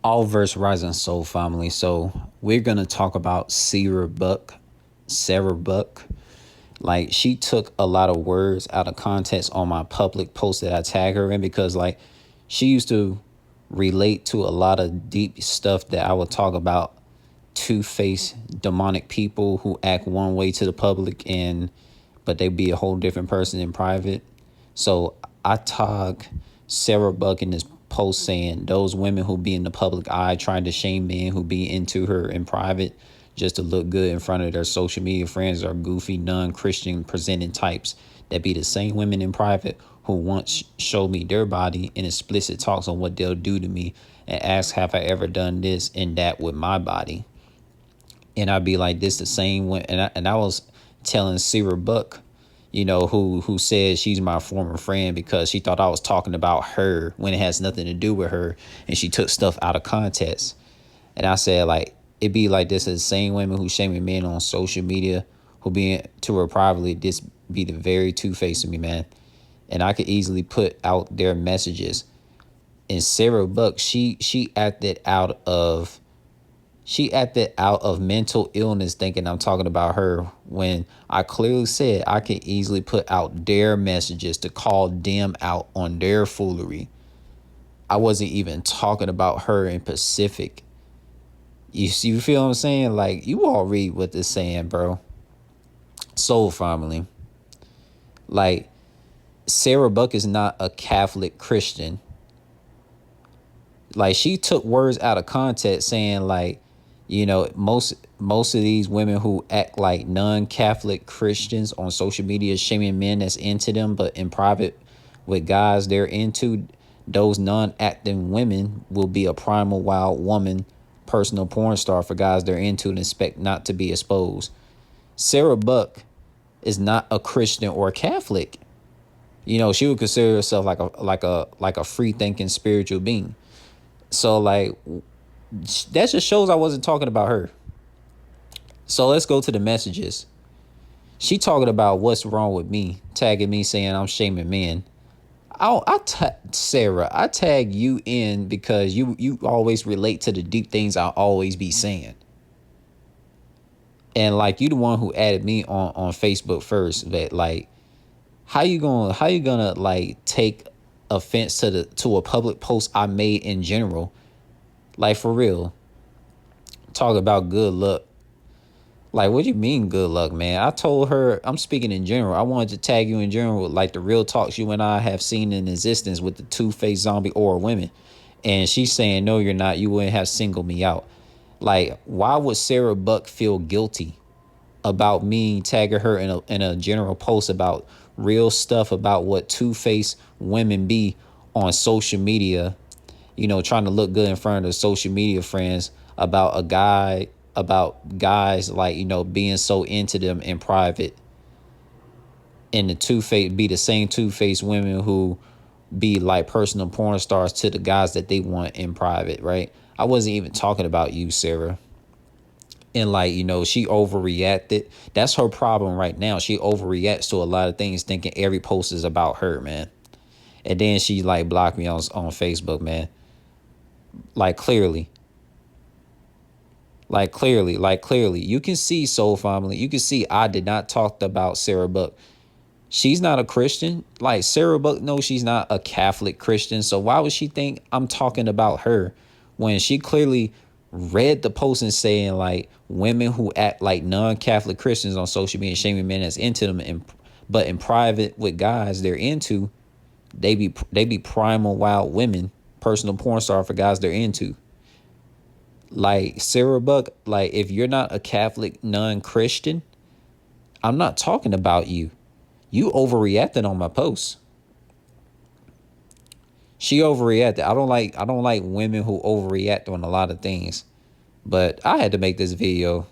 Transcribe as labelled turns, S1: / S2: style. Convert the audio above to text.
S1: All verse rising soul family. So we're gonna talk about Sera Buck. Sera Buck. Like she took a lot of words out of context on my public post that I tag her in because like she used to relate to a lot of deep stuff that I would talk about two-faced demonic people who act one way to the public and but they be a whole different person in private. So I tag Sera Buck in this post saying those women who be in the public eye trying to shame men who be into her in private just to look good in front of their social media friends are goofy, non-Christian presenting types that be the same women in private who once showed me their body in explicit talks on what they'll do to me and ask have I ever done this and that with my body. And I'd be like, this the same one. And I was telling Sera Buck, who said she's my former friend because she thought I was talking about her when it has nothing to do with her, and she took stuff out of context. And I said, like, it be like this: the same women who shaming men on social media, who be to her privately, this be the very two faced of me, man. And I could easily put out their messages. And Sera Buck, she acted out of mental illness thinking I'm talking about her when I clearly said I could easily put out their messages to call them out on their foolery. I wasn't even talking about her in Pacific. You feel what I'm saying? Like, you all read what this saying, bro. Soul family. Like, Sera Buck is not a Catholic Christian. Like, she took words out of context saying like, most of these women who act like non-Catholic Christians on social media shaming men that's into them, but in private with guys they're into, those non-acting women will be a primal wild woman, personal porn star for guys they're into and expect not to be exposed. Sera Buck is not a Christian or a Catholic. She would consider herself like a free thinking spiritual being. So like that just shows I wasn't talking about her. So let's go to the messages. She talking about what's wrong with me, tagging me saying I'm shaming men. Sarah, I tag you in because you always relate to the deep things I always be saying. And like you the one who added me on Facebook first. That like how you gonna like take offense to a public post I made in general? Like for real. Talk about good luck. Like, what do you mean good luck, man? I told her, I'm speaking in general. I wanted to tag you in general, like the real talks you and I have seen in existence with the two-faced zombie aura women. And she's saying, no, you're not. You wouldn't have singled me out. Like, why would Sera Buck feel guilty about me tagging her in a general post about real stuff about what two-faced women be on social media, trying to look good in front of the social media friends about guys like, being so into them in private, and the two-faced be the same two-faced women who be like personal porn stars to the guys that they want in private, right? I wasn't even talking about you, Sarah. And like, she overreacted. That's her problem right now. She overreacts to a lot of things thinking every post is about her, man. And then she like blocked me on Facebook, man. Like clearly. Like clearly. You can see, Soul Family. You can see I did not talk about Sera Buck. She's not a Christian. Like Sera Buck knows she's not a Catholic Christian. So why would she think I'm talking about her when she clearly read the post and saying like women who act like non-Catholic Christians on social media shaming men that's into them, but in private with guys they're into, they be primal wild women, personal porn star for guys they're into. Like Sera Buck, like if you're not a Catholic non-Christian, I'm not talking about you. You overreacted on my post. She overreacted. I don't like women who overreact on a lot of things. But I had to make this video.